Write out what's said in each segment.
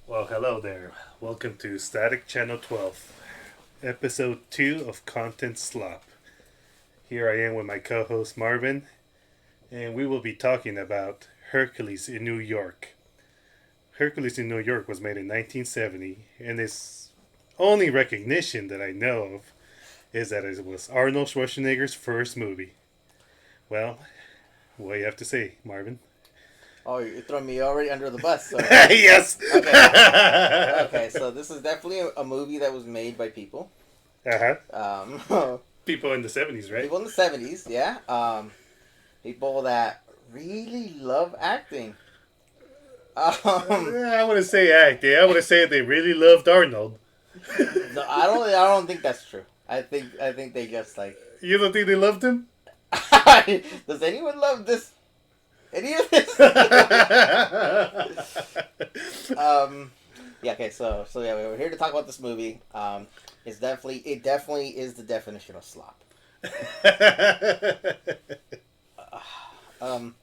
Well, hello there. Welcome to Static Channel 12, Episode 2 of Content Slop. Here I am with my co host Marvin, and we will be talking about Hercules in New York. Hercules in New York was made in 1970, and its only recognition that I know of is that it was Arnold Schwarzenegger's first movie. Well, what do you have to say, Marvin? Oh, you're throwing me already under the bus. So Yes! okay. So this is definitely a movie that was made by people. Uh Um, People in the 70s, right? people in the '70s, yeah. People that really love acting. I wouldn't say acting. I would say they really loved Arnold. No, I don't think that's true. I think they just like. You don't think they loved him? Does anyone love this? Any of this? Yeah. Okay. So yeah, we're here to talk about this movie. It definitely is the definition of slop. Um,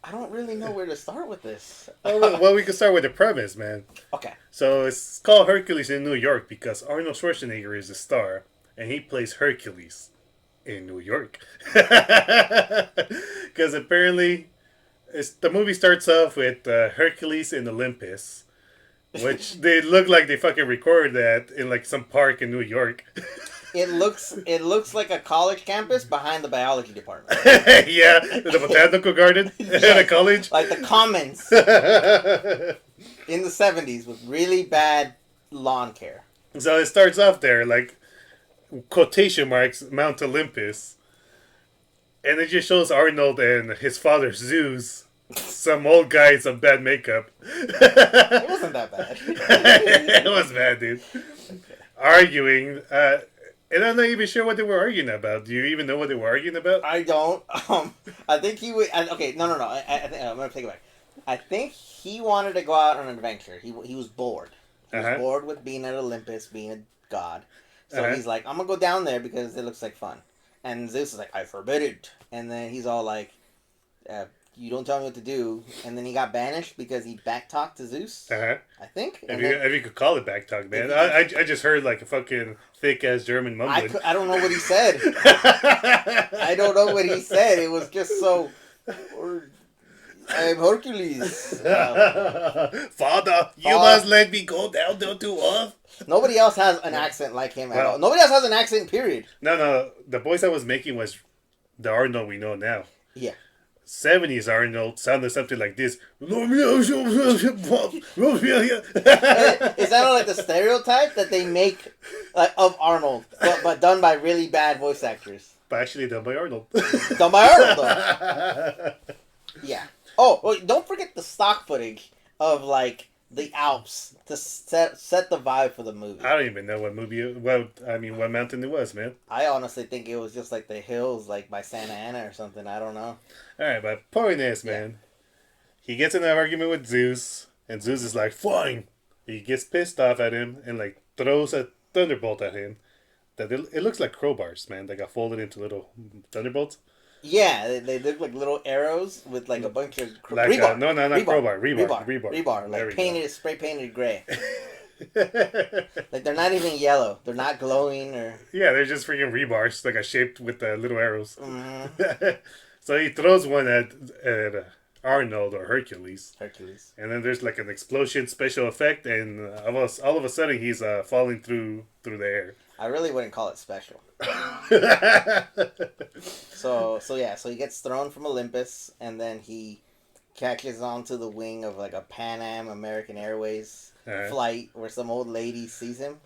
I don't really know where to start with this. Well, we can start with the premise, man. Okay. So it's called Hercules in New York because Arnold Schwarzenegger is the star, and he plays Hercules in New York. Because apparently, the movie starts off with Hercules in Olympus, which they look like they fucking recorded that in like some park in New York. It looks like a college campus behind the biology department. Yeah, the botanical garden at a college. Like the commons in the '70s with really bad lawn care. So it starts off there, like quotation marks, Mount Olympus. And it just shows Arnold and his father Zeus, some old guy in some bad makeup. It wasn't that bad. It was bad, dude. Arguing. And I'm not even sure what they were arguing about. Do you even know what they were arguing about? I don't. I think he would. Okay, no. I think I'm gonna take it back. I think he wanted to go out on an adventure. He was bored. He was bored with being at Olympus, being a god. So he's like, I'm gonna go down there because it looks like fun. And Zeus is like, I forbid it. And then he's all like, you don't tell me what to do. And then he got banished because he backtalked to Zeus. I think. If you could call it backtalk, man. I just heard like a fucking thick ass German mumbling. I don't know what he said. I don't know what he said. It was just so. I'm Hercules. Father, you must let me go down there to earth. Nobody else has an accent like him at all. Nobody else has an accent, period. No. The voice I was making was the Arnold we know now. Yeah. 70s Arnold sounded something like this. Is that like the stereotype that they make of Arnold, but done by really bad voice actors? But actually done by Arnold. Done by Arnold, though. Yeah. Oh, well, don't forget the stock footage of like the Alps to set the vibe for the movie. I don't even know what what mountain it was, man. I honestly think it was just like the hills, like by Santa Ana or something. I don't know. All right, but point is, man, he gets in an argument with Zeus, and Zeus is like, "Fine." He gets pissed off at him and like throws a thunderbolt at him. It looks like crowbars, man. They got folded into little thunderbolts. Yeah, they look like little arrows with like a bunch of rebar. Not crowbar. Rebar, like painted, spray painted gray. Like they're not even yellow. They're not glowing or. Yeah, they're just freaking rebars, like shaped with little arrows. Mm-hmm. So he throws one at Arnold or Hercules. And then there's like an explosion special effect, and all of a sudden he's falling through the air. I really wouldn't call it special. So he gets thrown from Olympus, and then he catches onto the wing of like a Pan Am American Airways flight where some old lady sees him.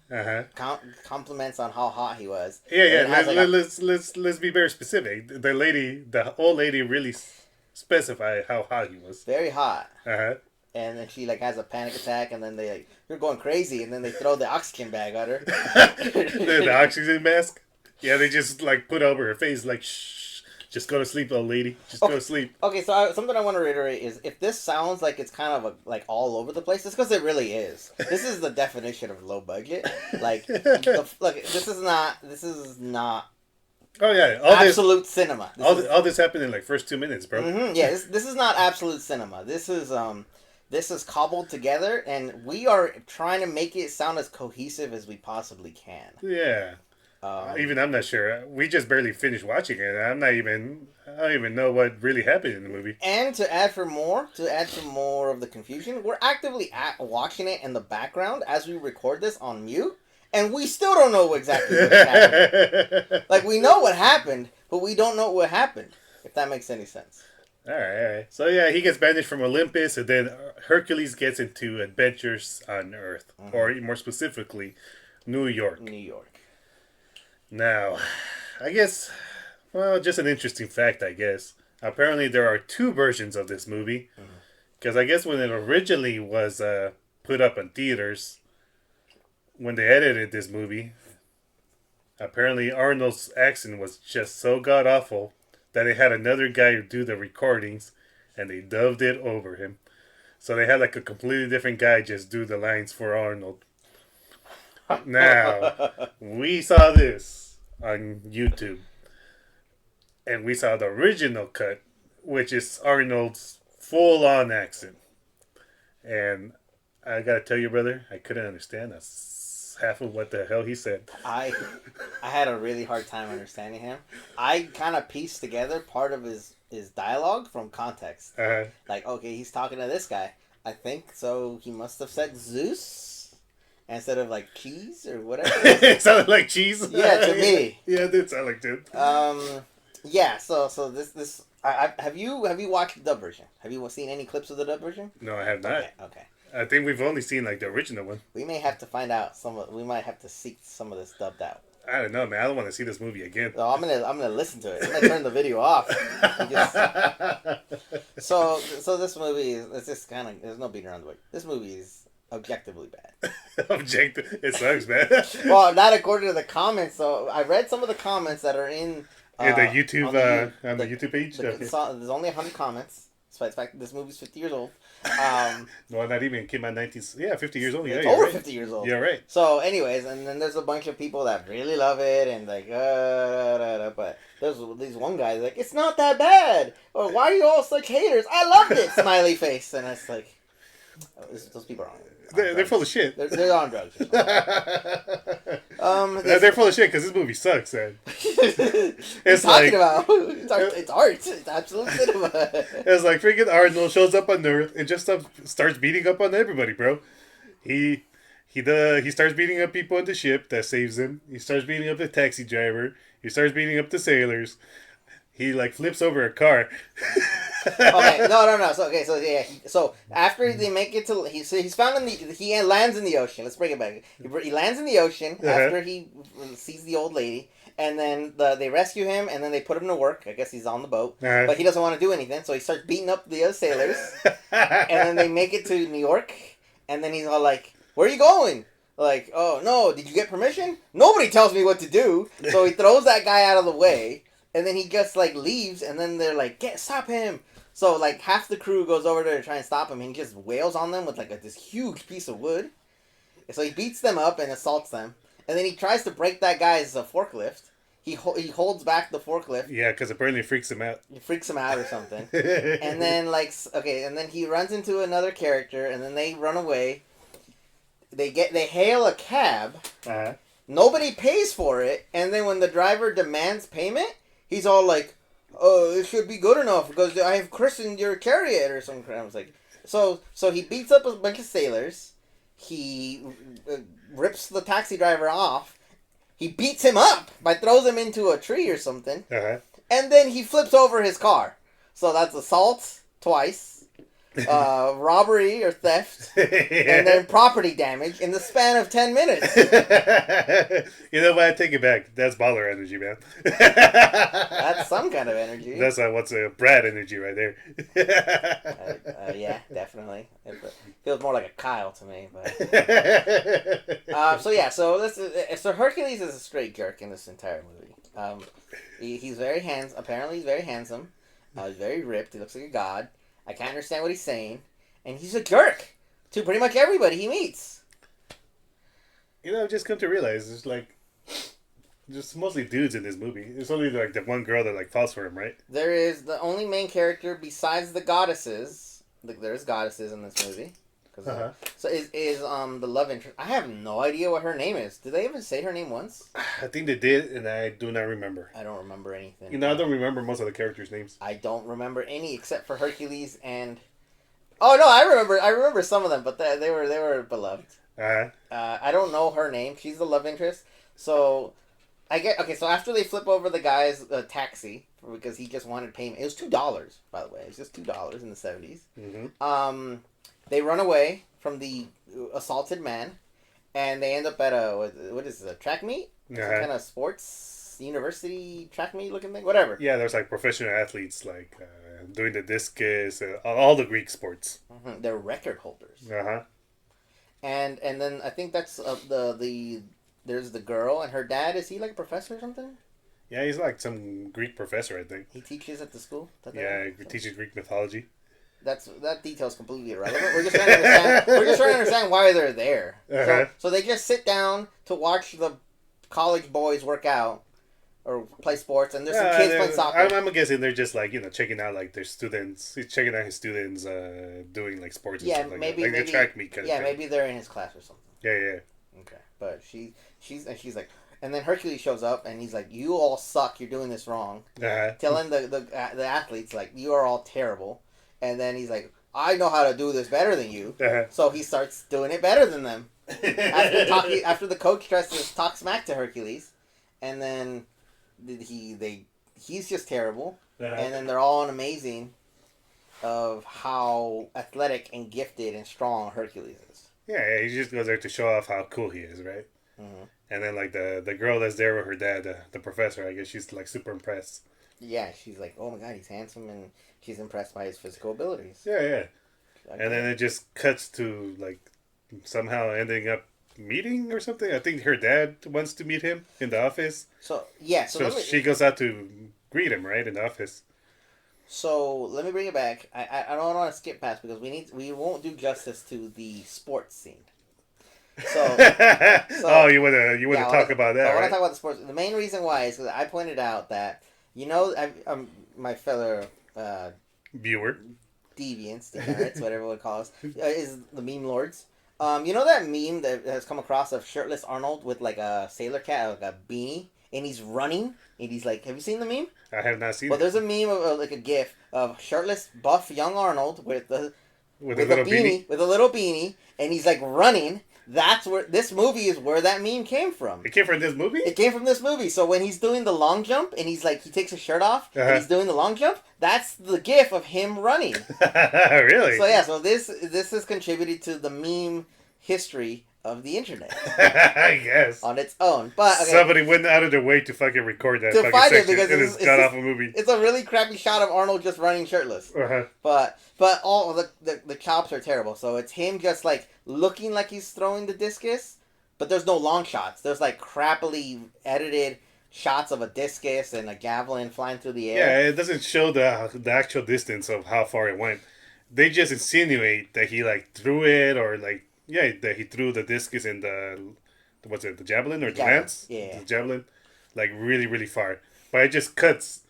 Compliments on how hot he was. Yeah. Let's be very specific. The old lady really specified how hot he was. Very hot. And then she like has a panic attack, and then they like, you're going crazy, and then they throw the oxygen bag at her. The oxygen mask. Yeah, they just like put over her face like, shh, just go to sleep, old lady. Just go to sleep. Okay, so something I want to reiterate is if this sounds like it's kind of like all over the place, it's because it really is. This is the definition of low budget. Like, look, this is not. Oh yeah, absolute cinema. All this happened in like first 2 minutes, bro. Mm-hmm, yeah, this is not absolute cinema. This is this is cobbled together, and we are trying to make it sound as cohesive as we possibly can. Yeah. Even I'm not sure. We just barely finished watching it. I don't even know what really happened in the movie. And to add for more of the confusion, we're actively watching it in the background as we record this on mute, and we still don't know exactly what happened. Like, we know what happened, but we don't know what happened, if that makes any sense. All right. So yeah, he gets banished from Olympus, and then Hercules gets into adventures on Earth, or more specifically, New York. New York. Now, I guess, well, just an interesting fact, I guess. Apparently, there are two versions of this movie. Because I guess when it originally was put up in theaters, when they edited this movie, apparently Arnold's accent was just so god-awful that they had another guy do the recordings, and they dubbed it over him. So they had like a completely different guy just do the lines for Arnold. Now, we saw this on YouTube. And we saw the original cut, which is Arnold's full-on accent. And I gotta tell you, brother, I couldn't understand half of what the hell he said. I had a really hard time understanding him. I kind of pieced together part of his dialogue from context. Like, okay, he's talking to this guy. I think so. He must have said Zeus instead of like cheese or whatever. It sounded like cheese. Yeah, to me. Yeah, it did sound like that. Yeah. So this. Have you watched the dub version? Have you seen any clips of the dub version? No, I have not. Okay. I think we've only seen like the original one. We may have to find out we might have to seek some of this dubbed out. I don't know, man. I don't want to see this movie again. So I'm gonna listen to it. I'm gonna turn the video off. So this movie it's just kind of, there's no beating around the bush. This movie is objectively bad. Objective, it sucks, man. Well, not according to the comments. So I read some of the comments that are in the YouTube on the YouTube page. There's only 100 comments, despite the fact that this movie's 50 years old. No, not even. It came out 50 years old. It's yeah, over right. 50 years old. Yeah, right. So, anyways, and then there's a bunch of people that really love it and like, but there's these one guy like, it's not that bad. Or why are you all such haters? I loved it. Smiley face, and it's like, those people are on. They're full of shit. They're on drugs. They're full of shit because this movie sucks, man. It's like about it's art. It's absolute cinema. It's like freaking Arnold shows up on Earth and just starts beating up on everybody, bro. He starts beating up people on the ship that saves him. He starts beating up the taxi driver. He starts beating up the sailors. He like flips over a car. Okay, no. So after they make it to he's found he lands in the ocean. Let's bring it back. He lands in the ocean after he sees the old lady, and then they rescue him, and then they put him to work. I guess he's on the boat, but he doesn't want to do anything, so he starts beating up the other sailors, and then they make it to New York, and then he's all like, "Where are you going?" Like, "Oh no, did you get permission?" Nobody tells me what to do, so he throws that guy out of the way. And then he just, like, leaves, and then they're like, stop him! So, like, half the crew goes over there to try and stop him, and he just wails on them with, like, this huge piece of wood. So he beats them up and assaults them. And then he tries to break that guy's forklift. He holds back the forklift. Yeah, because apparently it freaks him out. It freaks him out or something. And then, like, and then he runs into another character, and then they run away. They hail a cab. Nobody pays for it, and then when the driver demands payment, he's all like, "Oh, it should be good enough because I have christened your chariot or something." I was like, so he beats up a bunch of sailors. He rips the taxi driver off. He beats him up throws him into a tree or something. And then he flips over his car. So that's assault twice. Robbery or theft, and then property damage in the span of 10 minutes. You know what? I take it back. That's baller energy, man. That's some kind of energy. That's what's a Brad energy right there. Yeah, definitely. It feels more like a Kyle to me. But so Hercules is a straight jerk in this entire movie. He's very handsome. Apparently, he's very handsome. He's very ripped. He looks like a god. I can't understand what he's saying. And he's a jerk to pretty much everybody he meets. You know, I've just come to realize it's like just mostly dudes in this movie. It's only like the one girl that like falls for him, right? There is the only main character besides the goddesses there's goddesses in this movie. Uh-huh. So is the love interest? I have no idea what her name is. Did they even say her name once? I think they did, and I do not remember. I don't remember anything. I don't remember most of the characters' names. I don't remember any except for Hercules and. Oh no, I remember. I remember some of them, but they were beloved. Uh-huh. I don't know her name. She's the love interest. So I get okay. So after they flip over the guy's taxi because he just wanted payment, it was $2. By the way, it was just $2 in the 70s. Mm-hmm. They run away from the assaulted man, and they end up at what is this, a track meet? Uh-huh. Some kind of sports university track meet looking thing, whatever. Yeah, there's like professional athletes like doing the discus, all the Greek sports. Mm-hmm. They're record holders. Uh-huh. And then I think that's there's the girl and her dad. Is he like a professor or something? Yeah, he's like some Greek professor, I think. He teaches at the school. Yeah, he teaches Greek mythology. That detail's completely irrelevant. We're just trying to understand. We're just trying to understand why they're there. Uh-huh. So they just sit down to watch the college boys work out or play sports, and there's some kids playing soccer. I'm guessing they're just like checking out like their students. He's checking out his students doing like sports. Yeah, and stuff like maybe that. Like maybe a track meet kind of thing. maybe they're in his class or something. Yeah. Okay, but she's like, and then Hercules shows up and he's like, "You all suck. You're doing this wrong." Uh-huh. Telling the athletes like, "You are all terrible," and then he's like, "I know how to do this better than you," so he starts doing it better than them. After the coach tries to talk smack to Hercules, and then he's just terrible, and then they're all amazing of how athletic and gifted and strong Hercules is. Yeah, he just goes there to show off how cool he is, right? Mm-hmm. And then like the girl that's there with her dad, the professor, I guess she's like super impressed. Yeah, she's like, "Oh my god, he's handsome," and she's impressed by his physical abilities. Yeah. And then it just cuts to like somehow ending up meeting or something. I think her dad wants to meet him in the office. So she goes out to greet him, right, in the office. So let me bring it back. I don't want to skip past because we won't do justice to the sports scene. So you wanna talk about that? I want right? to talk about the sports. The main reason why is because I pointed out that my fellow viewer. deviants, degenerates, whatever we call us, is the meme lords. You know that meme that has come across of shirtless Arnold with like a sailor cat, like a beanie, and he's running, and he's like, have you seen the meme? I have not seen Well, it. there's a meme of like a gif of shirtless, buff, young Arnold with a little beanie? with a little beanie, and he's like running. That's where this movie is where that meme came from. It came from this movie? It came from this movie. So when he's doing the long jump and he's like, he takes his shirt off and he's doing the long jump, that's the gif of him running. Really? So yeah, so this has contributed to the meme history of the internet. I guess. On its own. But okay, somebody went out of their way to fucking record that to fucking find it section because in this god-awful movie. It's a really crappy shot of Arnold just running shirtless. Uh-huh. But all the chops are terrible. So it's him just like looking like he's throwing the discus, but there's no long shots. There's like crappily edited shots of a discus and a javelin flying through the air. Yeah, it doesn't show the actual distance of how far it went. They just insinuate that he like threw it or like that he threw the discus and the javelin or the lance? Yeah. The javelin, like really, really far. But it just cuts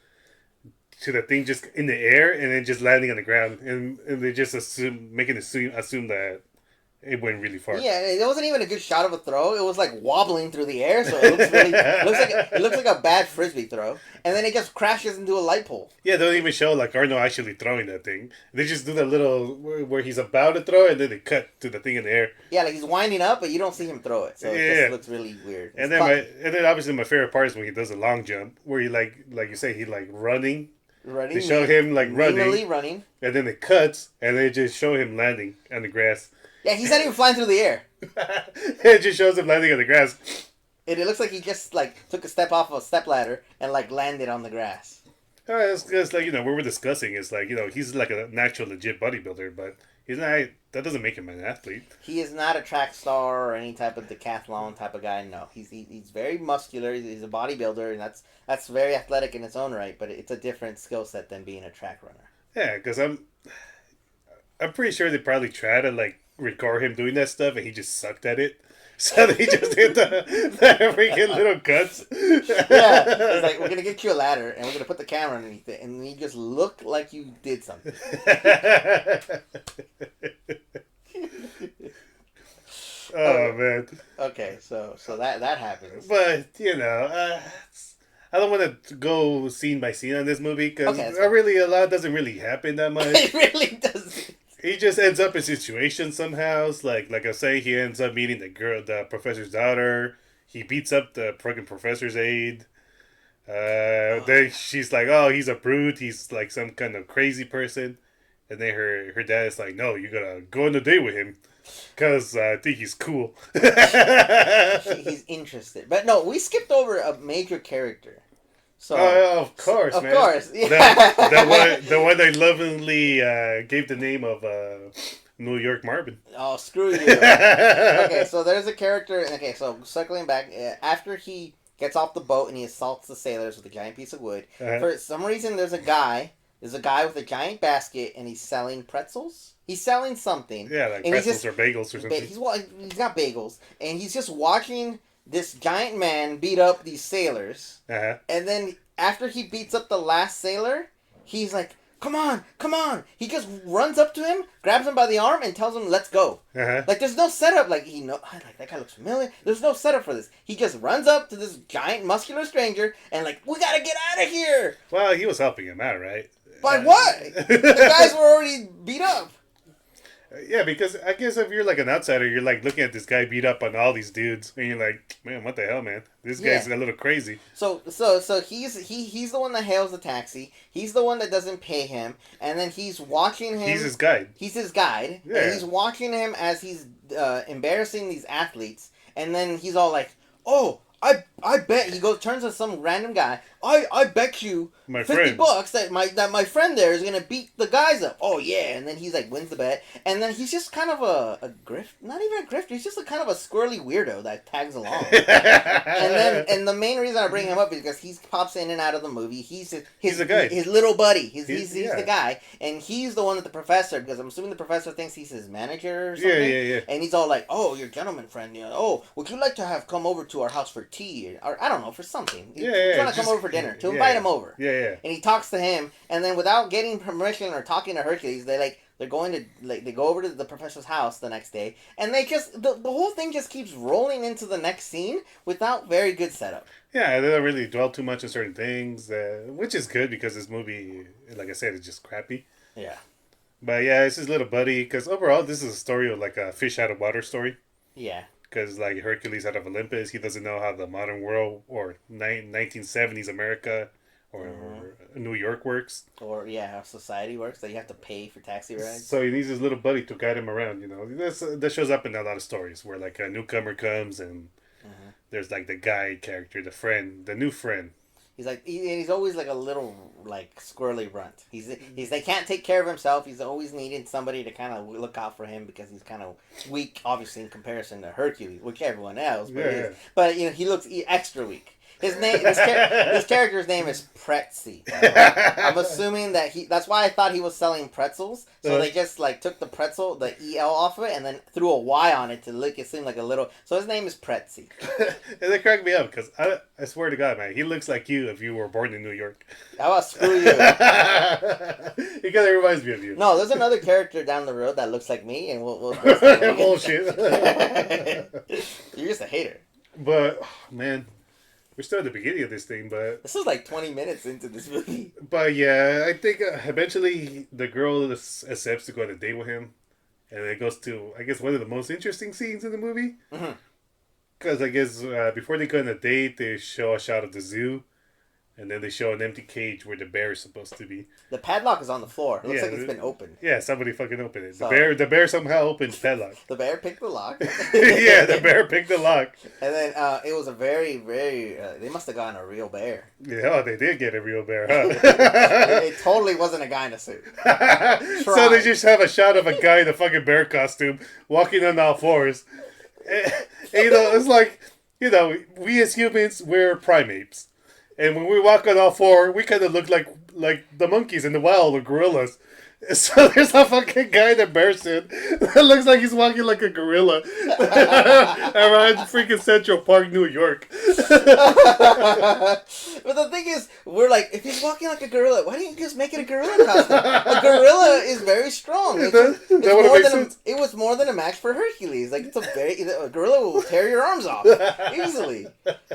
to the thing just in the air and then just landing on the ground, and they just assume that it went really far. Yeah, it wasn't even a good shot of a throw. It was like wobbling through the air, so it looks really it looks like a bad frisbee throw. And then it just crashes into a light pole. Yeah, they don't even show like Arnold actually throwing that thing. They just do that little where he's about to throw, and then they cut to the thing in the air. Yeah, like he's winding up, but you don't see him throw it, so it just looks really weird. And then obviously my favorite part is when he does a long jump, where he like you say he like running. They show him like running, and then it cuts, and they just show him landing on the grass. Yeah, he's not even flying through the air. It just shows him landing on the grass. It looks like he just like took a step off of a stepladder and like landed on the grass. It's like we were discussing. It's like he's like a natural legit bodybuilder, but he's not. That doesn't make him an athlete. He is not a track star or any type of decathlon type of guy. No, he's very muscular. He's a bodybuilder, and that's very athletic in its own right. But it's a different skill set than being a track runner. Yeah, because I'm pretty sure they probably try to like record him doing that stuff, and he just sucked at it. So they just did the freaking little cuts. Yeah, it's like, we're gonna get you a ladder, and we're gonna put the camera underneath it, and you just look like you did something. Oh man. Okay, so that happens. But I don't want to go scene by scene on this movie because Okay, a lot doesn't really happen that much. It really doesn't. He just ends up in situations somehow. Like I say, he ends up meeting the professor's daughter. He beats up the fucking professor's aide. Then she's like, "Oh, he's a brute. He's like some kind of crazy person." And then her dad is like, "No, you gotta go on a date with him, cause I think he's cool." He's interested, but no, we skipped over a major character. So, of course, of man. course, yeah. The one I lovingly gave the name of New York Marvin. Oh, screw you. Okay, so there's a character. Okay, so circling back, after he gets off the boat and he assaults the sailors with a giant piece of wood, for some reason there's a guy with a giant basket and he's selling pretzels. He's selling something. Yeah, like pretzels or bagels or something. He's got bagels, and he's just watching this giant man beat up these sailors. And then after he beats up the last sailor, he's like, "Come on, come on!" He just runs up to him, grabs him by the arm, and tells him, "Let's go." Like, there's no setup. Like, that guy looks familiar. There's no setup for this. He just runs up to this giant muscular stranger and like, "We gotta get out of here." Well, he was helping him out, right? By what? The guys were already beat up. Yeah, because I guess if you're like an outsider, you're like looking at this guy beat up on all these dudes, and you're like, "Man, what the hell, man? This guy's a little crazy." So he's the one that hails the taxi. He's the one that doesn't pay him, and then he's watching him. He's his guide. He's his guide, yeah. And he's watching him as he's embarrassing these athletes, and then he's all like, "Oh, I bet," he turns to some random guy. I bet you my $50 that my friend there is gonna beat the guys up. Oh yeah, and then he's like wins the bet, and then he's just kind of a grift, not even a grifter. He's just a kind of a squirrely weirdo that tags along. and the main reason I bring him up is because he pops in and out of the movie. He's the guy, his little buddy. He's the guy, and he's the one that the professor, because I'm assuming the professor thinks he's his manager or something. Yeah. And he's all like, "Oh, your gentleman friend. Oh, would you like to have come over to our house for tea or I don't know, for something? He's trying to come over for dinner to invite him over." Yeah. And he talks to him, and then without getting permission or talking to Hercules, they go over to the professor's house the next day, and they just the whole thing just keeps rolling into the next scene without very good setup. Yeah, they don't really dwell too much on certain things, which is good because this movie, like I said, is just crappy. Yeah. But yeah, it's his little buddy, because overall this is a story of like a fish out of water story. Yeah. Because like Hercules out of Olympus, he doesn't know how the modern world or 1970s America or New York works. Or how society works, that you have to pay for taxi rides. So he needs his little buddy to guide him around, That shows up in a lot of stories where like a newcomer comes and there's like the guide character, the new friend. He's like he's always like a little like squirrely runt. He's they can't take care of himself. He's always needing somebody to kind of look out for him because he's kind of weak, obviously in comparison to Hercules, which everyone else. But he looks extra weak. His character's name is Pretzi. I'm assuming that that's why I thought he was selling pretzels. So they just like took the EL off of it and then threw a Y on it to make it seem like a little. So his name is Pretzi. And they cracked me up because I swear to God, man, he looks like you if you were born in New York. How about screw you? Because it reminds me of you. No, there's another character down the road that looks like me, and we'll bullshit. You're just a hater. But man. We're still at the beginning of this thing, but... This is like 20 minutes into this movie. But yeah, I think eventually the girl accepts to go on a date with him. And it goes to, I guess, one of the most interesting scenes in the movie. Because I guess before they go on a date, they show a shot of the zoo. And then they show an empty cage where the bear is supposed to be. The padlock is on the floor. It looks like it's been opened. Yeah, somebody fucking opened it. The bear somehow opened the padlock. The bear picked the lock. Yeah, the bear picked the lock. And then it was a very, very... they must have gotten a real bear. Yeah, they did get a real bear, huh? It totally wasn't a guy in a suit. So they just have a shot of a guy in a fucking bear costume walking on all fours. And, it's like, we as humans, we're primates. And when we walk on all four, we kind of look like the monkeys in the wild or gorillas. So there's a fucking guy in a bear suit that looks like he's walking like a gorilla around freaking Central Park, New York. But the thing is, we're like, if he's walking like a gorilla, why didn't you just make it a gorilla costume? A gorilla is very strong. It was more than a match for Hercules. Like, a gorilla will tear your arms off easily.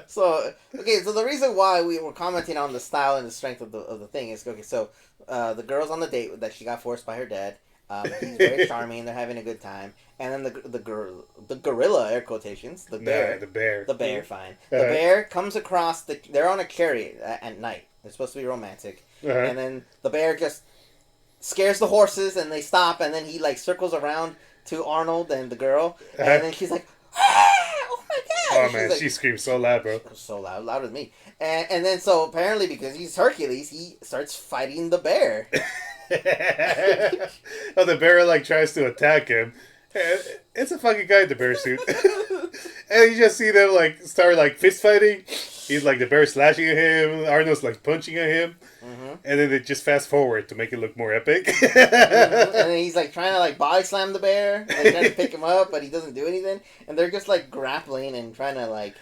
So, okay, so the reason why we were commenting on the style and the strength of the thing is, okay, so the girl's on the date that she got forced by her dad. He's very charming. They're having a good time, and then the gorilla, air quotations, the bear, fine. The bear comes across they're on a chariot at night. They're supposed to be romantic, and then the bear just scares the horses, and they stop, and then he like circles around to Arnold and the girl, and then she's like, ah, oh my god! Oh man, she screams so loud, bro. So loud, louder than me. And then so apparently because he's Hercules, he starts fighting the bear. Oh, the bear like tries to attack him. It's a fucking guy in the bear suit, and you just see them like start like fist fighting. He's like the bear slashing at him. Arnold's like punching at him, and then they just fast forward to make it look more epic. And then he's like trying to like body slam the bear, like trying to pick him up, but he doesn't do anything. And they're just like grappling and trying to like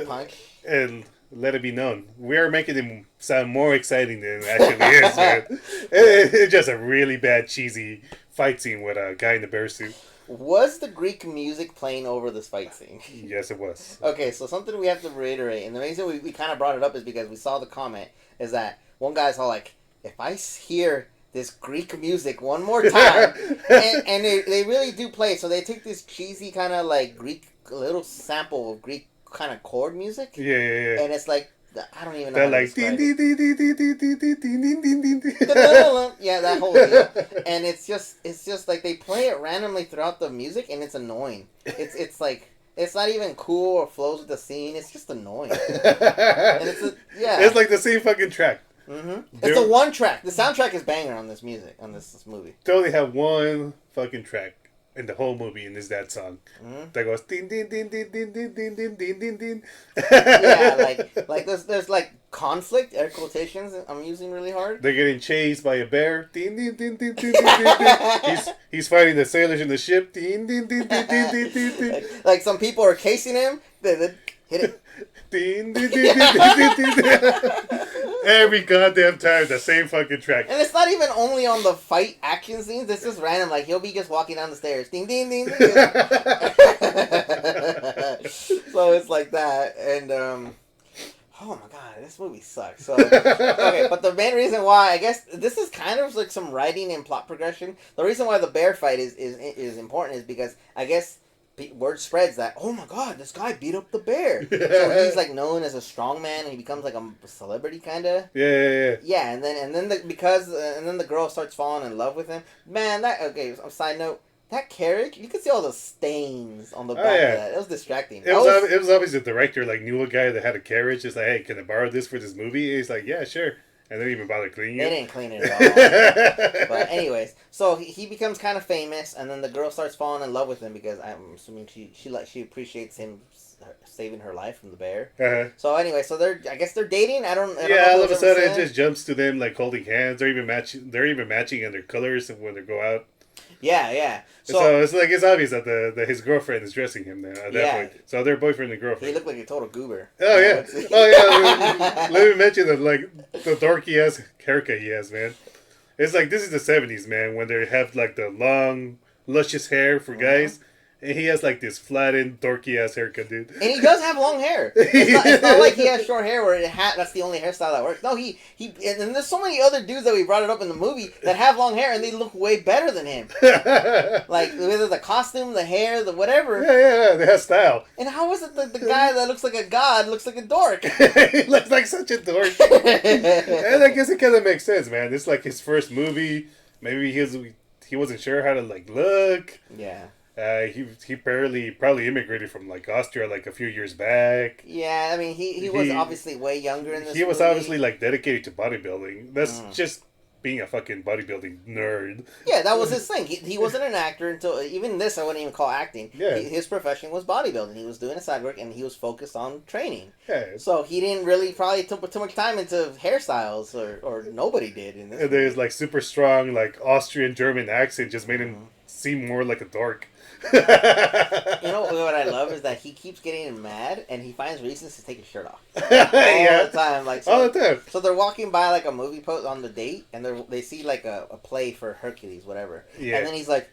punch. And let it be known, we are making him sound more exciting than it actually is, man. It's just a really bad, cheesy fight scene with a guy in the bear suit. Was the Greek music playing over this fight scene? Yes, it was. Okay, so something we have to reiterate, and the reason we kind of brought it up is because we saw the comment, is that one guy's all like, if I hear this Greek music one more time, and they really do play, so they take this cheesy kind of like Greek, little sample of Greek kind of chord music. Yeah. And it's like, I don't even know. They're like ding ding ding ding ding ding ding ding ding ding ding. Yeah, that whole deal. And it's just like they play it randomly throughout the music, and it's annoying. It's like it's not even cool or flows with the scene. It's just annoying. And it's like the same fucking track. It's a one track. The soundtrack is banger on this movie. They only have one fucking track in the whole movie, and is that song that goes din din din din din din din din din din din. Yeah, like there's like conflict, air quotations I'm using really hard. They're getting chased by a bear. Din din din din din din din. He's fighting the sailors in the ship. Din din din din din din din din. Like some people are chasing him. They hit it. Din din din din din din. Every goddamn time, the same fucking track. And it's not even only on the fight action scenes. It's just random. Like, he'll be just walking down the stairs. Ding, ding, ding, ding. So it's like that. And, oh my god, this movie sucks. So, okay, but the main reason why, I guess, this is kind of like some writing and plot progression. The reason why the bear fight is important is because, I guess, word spreads that, oh my god, this guy beat up the bear. So he's like known as a strong man, and he becomes like a celebrity kind of. Yeah. Yeah, and then the girl starts falling in love with him. Man, side note, that carriage, you could see all the stains on the back of that. It was distracting. It was obviously the director like knew a guy that had a carriage. It's like, hey, can I borrow this for this movie? And he's like, yeah, sure. And they didn't even bother cleaning it. They didn't clean it at all. But anyways, so he becomes kind of famous, and then the girl starts falling in love with him because I'm assuming she appreciates him saving her life from the bear. So anyway, so I guess they're dating. I don't know all of a sudden it just jumps to them like holding hands. They're even matching in their colors when they go out. Yeah. So it's obvious that his girlfriend is dressing him then at that point. So they're boyfriend and girlfriend. He looked like a total goober. Oh yeah. Let me mention that the dorky ass haircut he has, man. It's like this is the 70s, man, when they have like the long, luscious hair for guys. And he has like this flattened, dorky ass haircut, dude. And he does have long hair. It's not like he has short hair where that's the only hairstyle that works. No, he and there's so many other dudes that we brought it up in the movie that have long hair and they look way better than him. Like whether the costume, the hair, the whatever. Yeah, they have style. And how is it the guy that looks like a god looks like a dork? He looks like such a dork. And I guess it kind of makes sense, man. It's like his first movie. Maybe he wasn't sure how to like look. Yeah. He probably immigrated from like Austria like a few years back. Yeah, I mean he was obviously way younger in this. He was obviously like dedicated to bodybuilding. That's just being a fucking bodybuilding nerd. Yeah, that was his thing. He wasn't an actor until even this I wouldn't even call acting. Yeah. His profession was bodybuilding. He was doing a side work and he was focused on training. Yeah. So he didn't really probably put too much time into hairstyles or nobody did in this. And there's like super strong like Austrian German accent just made him seem more like a dork. You know what I love is that he keeps getting mad and he finds reasons to take his shirt off all the time. Like so, all the time. So they're walking by like a movie post on the date and they see like a play for Hercules, whatever. Yeah. And then he's like,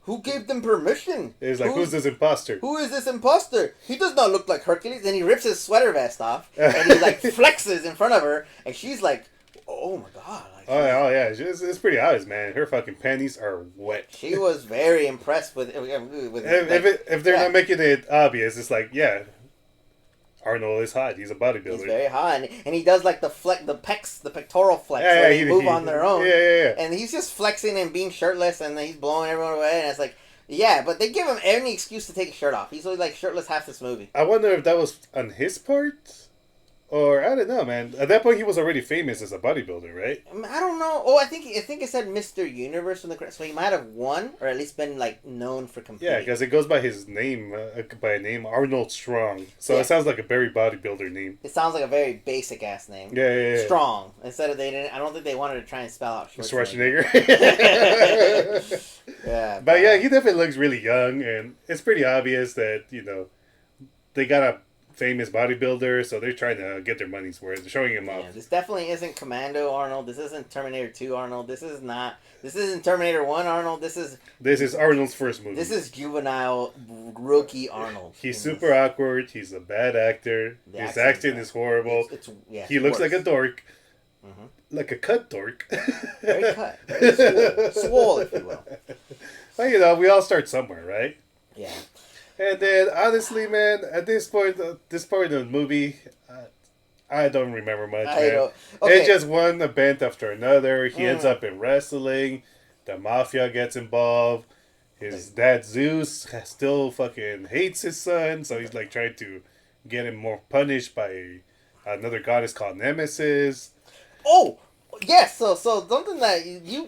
"Who gave them permission?" He's like, "Who's this imposter? Who is this imposter? He does not look like Hercules." And he rips his sweater vest off and he like flexes in front of her and she's like, "Oh my god." Like, oh yeah, it's pretty obvious, man. Her fucking panties are wet. She was very impressed with if they're not making it obvious, it's like, yeah, Arnold is hot. He's a bodybuilder. He's very hot, and he does like the pectoral flex, where they move on their own. Yeah. And he's just flexing and being shirtless, and then he's blowing everyone away, and it's like, yeah, but they give him any excuse to take his shirt off. He's only like shirtless half this movie. I wonder if that was on his part. Or I don't know, man. At that point, he was already famous as a bodybuilder, right? I don't know. Oh, I think it said Mr. Universe in the so he might have won or at least been like known for competing. Yeah, because it goes by his name, Arnold Strong. So it sounds like a very bodybuilder name. It sounds like a very basic ass name. Yeah. Strong instead of they didn't. I don't think they wanted to try and spell out Schwarzenegger. Yeah, but yeah, he definitely looks really young, and it's pretty obvious that they got a famous bodybuilder, so they're trying to get their money's worth. They're showing him off. This definitely isn't Commando Arnold. This isn't Terminator 2 Arnold. This isn't Terminator 1 Arnold. This is Arnold's first movie. This is juvenile rookie Arnold. He's super awkward. He's a bad actor. His acting is horrible. He looks like a dork. Mm-hmm. Like a cut dork. Very cut. Very swole, if you will. But we all start somewhere, right? Yeah. And then, honestly, man, at this point of the movie, I don't remember much, man. It's just one event after another. He ends up in wrestling. The mafia gets involved. His dad, Zeus, still fucking hates his son, so he's, like, trying to get him more punished by another goddess called Nemesis. Oh! Yes, so something that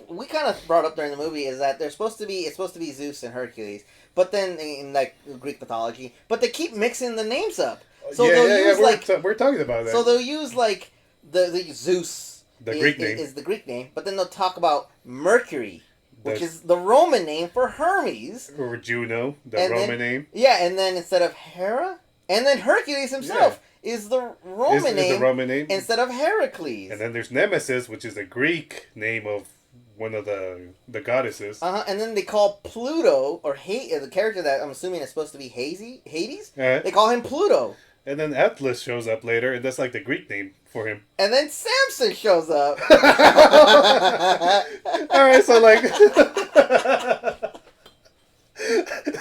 we kind of brought up during the movie is that it's supposed to be Zeus and Hercules, but then in like Greek mythology, but they keep mixing the names up. So we're talking about that. So they'll use like the Zeus, Greek name is the Greek name, but then they'll talk about Mercury, which is the Roman name for Hermes, or Juno, Roman name. Yeah, and then instead of Hera, and then Hercules himself. Yeah. Is the Roman name instead of Heracles. And then there's Nemesis, which is the Greek name of one of the goddesses. And then they call Pluto, or the character that I'm assuming is supposed to be Hades, they call him Pluto. And then Atlas shows up later, and that's like the Greek name for him. And then Samson shows up. Alright, so like...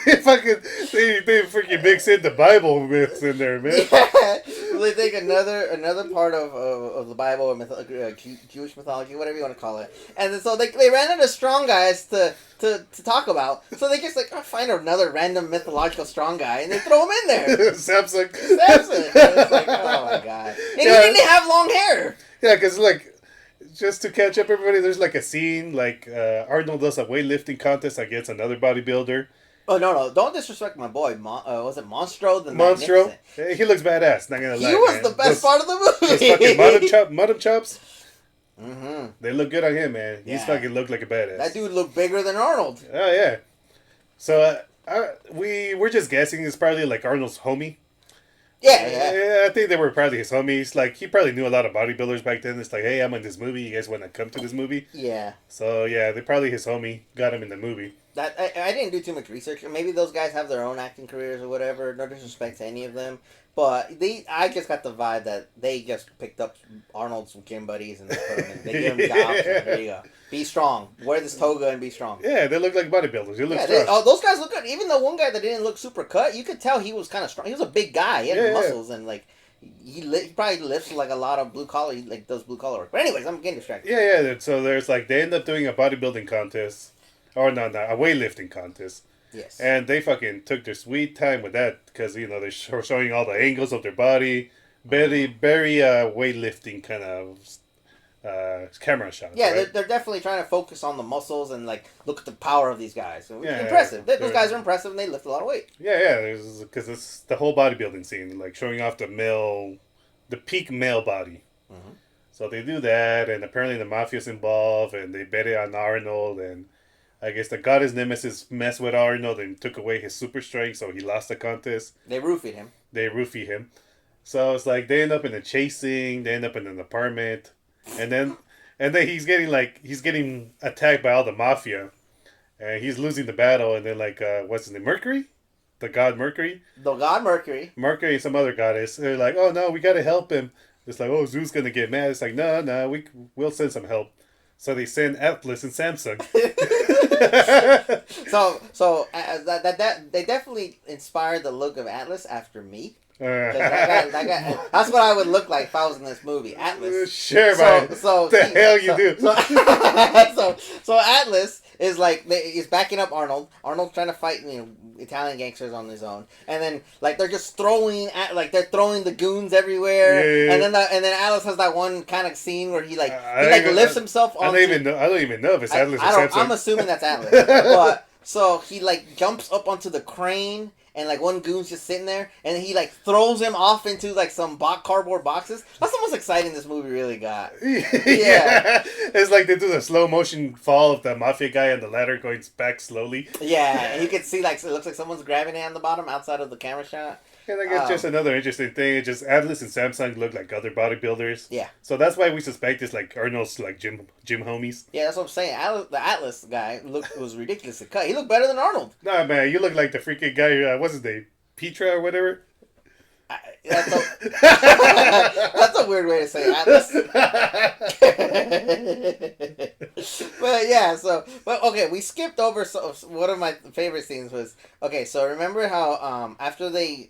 they freaking mix in the Bible myths in there, man. Yeah. They take another part of the Bible or Jewish mythology, whatever you want to call it, and then, so they ran out of strong guys to talk about. So they just find another random mythological strong guy and they throw him in there. Samson. It's like, oh my god, and he didn't have long hair. Yeah, because just to catch up everybody, there's like a scene Arnold does a weightlifting contest against another bodybuilder. Oh no! Don't disrespect my boy. Was it Monstro? Monstro? He looks badass. Not gonna lie. He was the best part of the movie. Those fucking mutton chops. Mm-hmm. They look good on him, man. He's fucking looked like a badass. That dude looked bigger than Arnold. Oh yeah. So we're just guessing. It's probably like Arnold's homie. Yeah. I think they were probably his homies. Like, he probably knew a lot of bodybuilders back then. It's like, hey, I'm in this movie. You guys want to come to this movie? Yeah. So, yeah, they probably his homie got him in the movie. That I didn't do too much research. Maybe those guys have their own acting careers or whatever. No disrespect to any of them. But I just got the vibe that they just picked up Arnold's gym buddies and they put them in. They give him jobs. And there you go. Be strong. Wear this toga and be strong. Yeah, they look like bodybuilders. They look strong. Those guys look good. Even the one guy that didn't look super cut, you could tell he was kind of strong. He was a big guy. He had muscles and like he probably lifts like a lot of blue collar. He does blue collar work. But anyways, I'm getting distracted. Yeah. So there's they end up doing a bodybuilding contest, or no, a weightlifting contest. Yes. And they fucking took their sweet time with that because, they're showing all the angles of their body. Very weightlifting kind of camera shots. Yeah, right? they're definitely trying to focus on the muscles and like look at the power of these guys. So Yeah, impressive. Those guys are impressive and they lift a lot of weight. Yeah, because it's the whole bodybuilding scene, like showing off the peak male body. Mm-hmm. So they do that, and apparently the mafia's involved, and they bet it on Arnold, and I guess the goddess Nemesis messed with Arnold and took away his super strength, so he lost the contest. They roofied him. They roofie him. So it's like they end up in a chasing, they end up in an apartment, and then he's getting attacked by all the mafia, and he's losing the battle, and then what's his name, Mercury, the god Mercury, The god Mercury. Mercury, and some other goddess. They're like, oh no, we gotta help him. It's like, oh, Zeus gonna get mad. It's like, no, we'll send some help. So they send Atlas and Samsung. so that they definitely inspired the look of Atlas after me. That guy, that's what I would look like if I was in this movie. Atlas. Sure, man. So Atlas is like he's backing up Arnold. Arnold's trying to fight Italian gangsters on his own, and then they're just throwing they're throwing the goons everywhere. Yeah. And then Atlas has that one kind of scene where he lifts himself on. I don't even know if it's Atlas or Samsung. I'm assuming that's Atlas, but so he jumps up onto the crane. And one goon's just sitting there, and he throws him off into some cardboard boxes. That's the most exciting this movie really got. Yeah, it's like they do the slow motion fall of the mafia guy on the ladder going back slowly. Yeah, and you can see it looks like someone's grabbing it on the bottom outside of the camera shot. And I guess just another interesting thing. It's just Atlas and Samsung look like other bodybuilders. Yeah. So that's why we suspect it's Arnold's gym homies. Yeah, that's what I'm saying. The Atlas guy was ridiculously cut. He looked better than Arnold. Nah, man, you look like the freaking guy. What's his name? Petra or whatever. That's a weird way to say Atlas. But yeah, but okay, we skipped over. So one of my favorite scenes was so remember how after the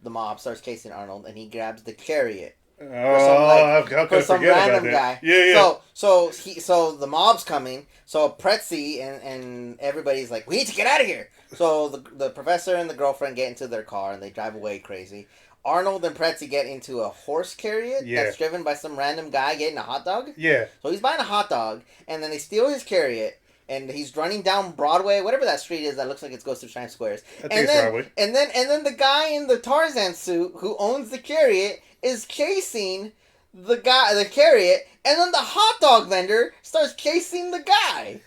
mob starts chasing Arnold and he grabs the chariot. For some random guy. Yeah. So the mob's coming. So Pretzi and everybody's like, we need to get out of here. So the professor and the girlfriend get into their car and they drive away crazy. Arnold and Pretzi get into a horse chariot that's driven by some random guy getting a hot dog. Yeah. So he's buying a hot dog, and then they steal his chariot, and he's running down Broadway, whatever that street is that looks like it goes to Times Squares. And then the guy in the Tarzan suit who owns the chariot is chasing the chariot, and then the hot dog vendor starts chasing the guy.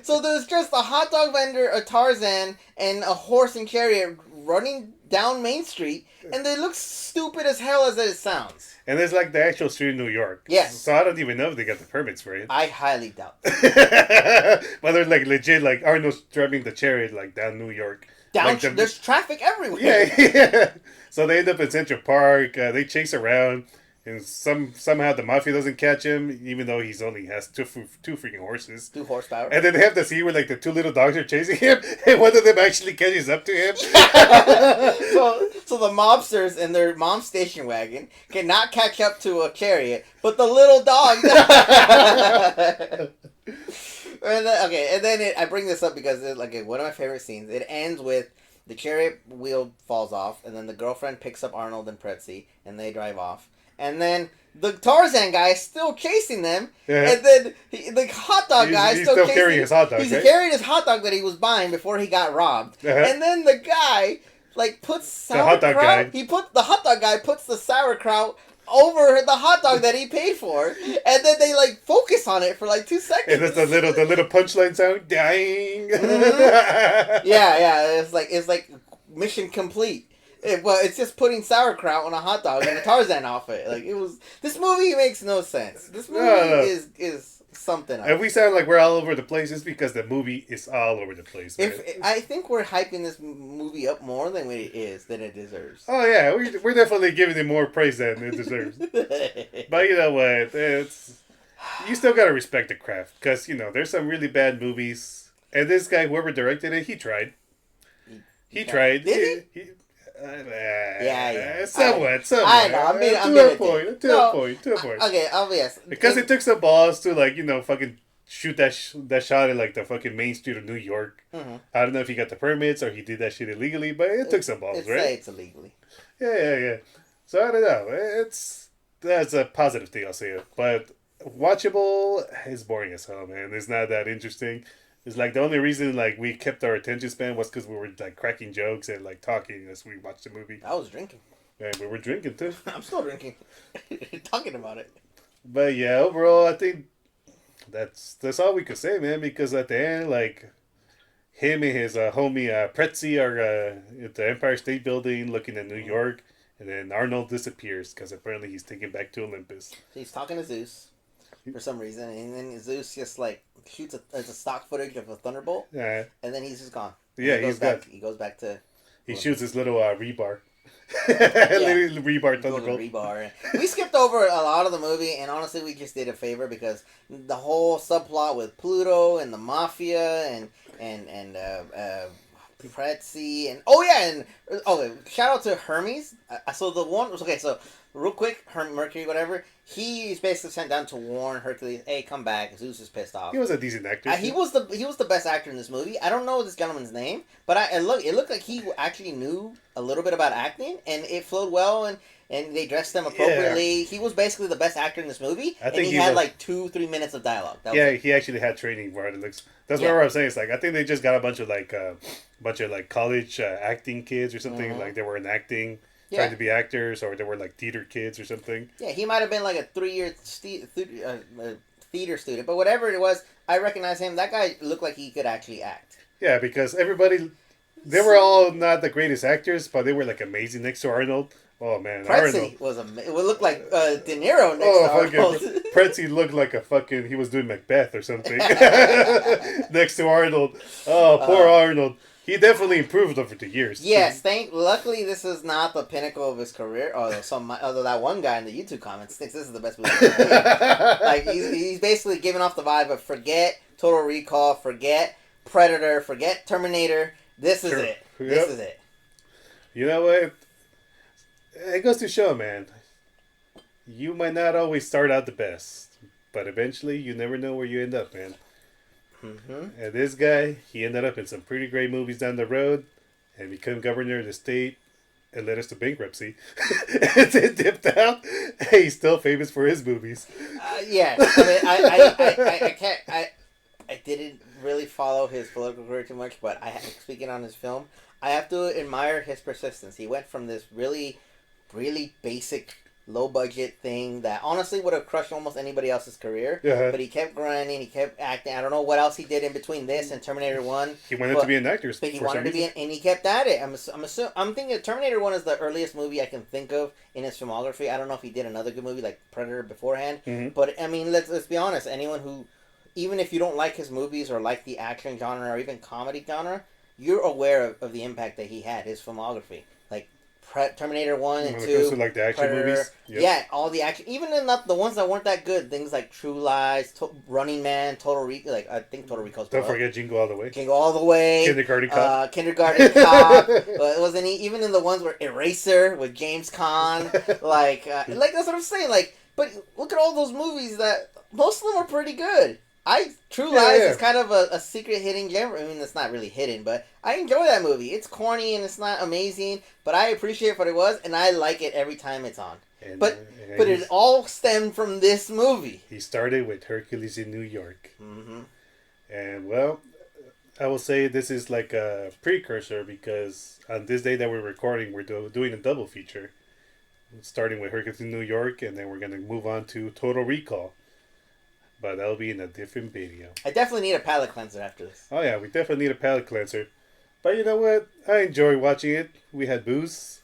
So there's just a hot dog vendor, a Tarzan, and a horse and chariot running down Main Street, and they look stupid as hell as it sounds. And there's the actual street in New York. Yes. So I don't even know if they got the permits for it. I highly doubt that. But they're legit, Arnold's driving the chariot down New York. There's traffic everywhere. Yeah. So they end up in Central Park. They chase around. And somehow the mafia doesn't catch him, even though he's only has two freaking horses. 2 horsepower. And then they have the scene where the 2 little dogs are chasing him, and one of them actually catches up to him. So the mobsters in their mom's station wagon cannot catch up to a chariot, but the little dog. And then I bring this up because it's one of my favorite scenes. It ends with the chariot wheel falls off, and then the girlfriend picks up Arnold and Pretzi, and they drive off. And then the Tarzan guy is still chasing them. Yeah. And then the hot dog guy is still carrying his hot dog. He's carrying his hot dog that he was buying before he got robbed. Uh-huh. And then the guy puts sauerkraut. The hot dog guy puts the sauerkraut over the hot dog that he paid for, and then they focus on it for 2 seconds. And it's the little punchline sound. Dying. Mm-hmm. Yeah. It's like mission complete. It's just putting sauerkraut on a hot dog and a Tarzan outfit. This movie makes no sense. This movie is something else. If we sound like we're all over the place, it's because the movie is all over the place. I think we're hyping this movie up more than it deserves. Oh yeah, we're definitely giving it more praise than it deserves. But you know what? You still gotta respect the craft, because there's some really bad movies, and this guy, whoever directed it, he tried. He tried. Did he? Yeah. Somewhat. I know. To a point. Okay, obvious. Because it took some balls to fucking shoot that shot at the fucking main street of New York. Mm-hmm. I don't know if he got the permits or he did that shit illegally, but it took some balls, right? It's illegally. Yeah. So I don't know. That's a positive thing, I'll say. But watchable is boring as hell, man. It's not that interesting. It's like the only reason like we kept our attention span was because we were like cracking jokes and like talking as we watched the movie. I was drinking. And we were drinking too. I'm still drinking. Talking about it. But yeah, overall, I think that's all we could say, man. Because at the end, like him and his homie Pretzi are at the Empire State Building looking at New York, and then Arnold disappears because apparently he's taken back to Olympus. He's talking to Zeus for some reason, and then Zeus just like shoots a stock footage of a thunderbolt, Yeah, and then he's just gone. yeah, He goes back to. He shoots his little rebar. Yeah. Little rebar He goes thunderbolt. to rebar. We skipped over a lot of the movie, and honestly, we just did a favor because the whole subplot with Pluto and the mafia and Pretzi and shout out to Hermes. So the one okay, so real quick, Mercury, whatever. He's basically sent down to warn Hercules, "Hey, come back." Zeus is pissed off. He was a decent actor. He was the best actor in this movie. I don't know this gentleman's name, but it looked like he actually knew a little bit about acting, and it flowed well, and they dressed him appropriately. Yeah. He was basically the best actor in this movie, and he had like 2-3 minutes of dialogue. He actually had training where it looks. That's what I'm saying. It's like I think they just got a bunch of college acting kids or something. Mm-hmm. Like they were in acting. Trying to be actors, or they were like theater kids or something. Yeah, he might have been like a 3-year theater student, but whatever it was, I recognize him. That guy looked like he could actually act. Yeah, because everybody, they were all not the greatest actors, but they were like amazing next to Arnold. Oh man, Pretzi was it would look like De Niro next to Arnold. Pretzi looked like he was doing Macbeth or something next to Arnold. Oh, poor Arnold. He definitely improved over the years. Yes, luckily this is not the pinnacle of his career. Although that one guy in the YouTube comments thinks this is the best movie. Like he's basically giving off the vibe of forget Total Recall, forget Predator, forget Terminator. This is it. Yep. This is it. You know what? It goes to show, man. You might not always start out the best, but eventually you never know where you end up, man. Mm-hmm. And this guy, he ended up in some pretty great movies down the road and became governor of the state and led us to bankruptcy. And then dipped out. Hey, he's still famous for his movies. Yeah. I mean, I didn't really follow his political career too much, but speaking on his film, I have to admire his persistence. He went from this really, really basic low budget thing that honestly would have crushed almost anybody else's career. Yeah. But he kept grinding, he kept acting. I don't know what else he did in between this and Terminator 1. He wanted to be an actor. But he wanted to be and he kept at it. I'm thinking Terminator 1 is the earliest movie I can think of in his filmography. I don't know if he did another good movie like Predator beforehand. Mm-hmm. But I mean, let's be honest. Anyone who, even if you don't like his movies or like the action genre or even comedy genre, you're aware of the impact that he had, his filmography. Like Terminator 1 and 2. Like the action Predator, movies? Yep. Yeah, all the action. Even in the ones that weren't that good. Things like True Lies, Running Man, Total Recall. Like, I think Total Recall's Don't forget Jingle All the Way. Jingle All the Way. Kindergarten Cop. Kindergarten Cop. Wasn't he? Even in the ones where Eraser with James Caan. Like that's what I'm saying. Like, but look at all those movies that most of them are pretty good. True Lies is kind of a secret hidden gem. I mean, it's not really hidden, but I enjoy that movie. It's corny and it's not amazing, but I appreciate what it was, and I like it every time it's on. But it all stemmed from this movie. He started with Hercules in New York. Mm-hmm. And, well, I will say this is like a precursor because on this day that we're recording, we're doing a double feature. Starting with Hercules in New York, and then we're going to move on to Total Recall. But that'll be in a different video. I definitely need a palate cleanser after this. Oh yeah, we definitely need a palate cleanser. But you know what? I enjoy watching it. We had booze.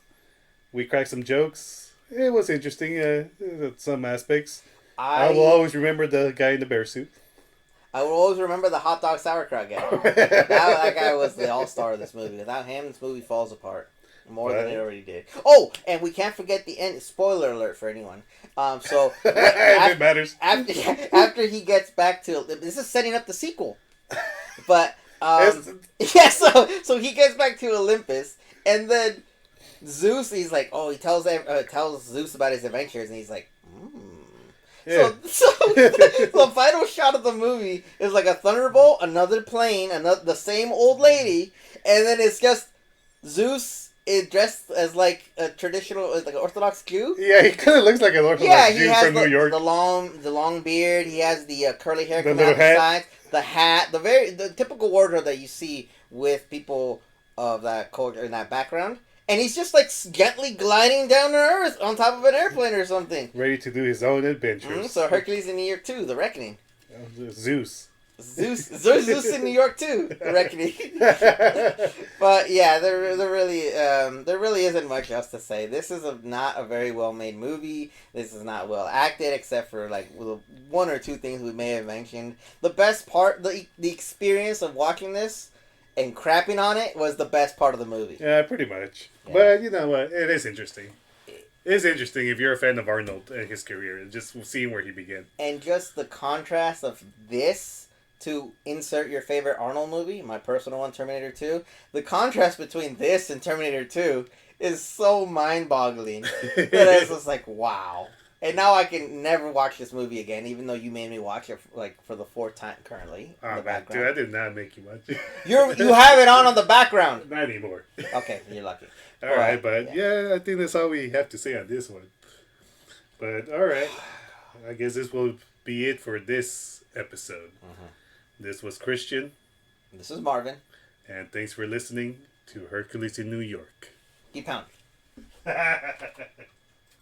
We cracked some jokes. It was interesting some aspects. I will always remember the guy in the bear suit. I will always remember the hot dog sauerkraut guy. that guy was the all-star of this movie. Without him, this movie falls apart. More than it already did. Oh, and we can't forget the end. Spoiler alert for anyone. So it matters. After he gets back to this is setting up the sequel, but so he gets back to Olympus, and then Zeus. He's like, he tells Zeus about his adventures, and he's like, Yeah. So the final shot of the movie is like a thunderbolt, another plane, the same old lady, and then it's just Zeus is dressed as like a traditional, like an Orthodox Jew. Yeah, he kind of looks like an Orthodox Jew from New York. The long beard. He has the curly hair The coming little out the hat. sides. The hat, the typical wardrobe that you see with people of that culture in that background. And he's just like gently gliding down to Earth on top of an airplane or something. Ready to do his own adventures. So Hercules in New York too, The Reckoning. Zeus. Zeus in New York too, The Reckoning. But yeah, there really isn't much else to say. This is not a very well made movie. This is not well acted, except for like one or two things we may have mentioned. The best part, the experience of watching this and crapping on it was the best part of the movie. Yeah, pretty much. Yeah. But you know what? It is interesting. It is interesting if you're a fan of Arnold and his career, and just seeing where he began. And just the contrast of this to insert your favorite Arnold movie, my personal one, Terminator 2. The contrast between this and Terminator 2 is so mind-boggling that it's just like, wow. And now I can never watch this movie again, even though you made me watch it like for the fourth time currently. Oh, man, background. dude, I did not make you watch it. You have it on the background. Not anymore. Okay, you're lucky. All right, but yeah, I think that's all we have to say on this one. But all right, I guess this will be it for this episode. This was Christian. This is Marvin. And thanks for listening to Hercules in New York. Keep pounding.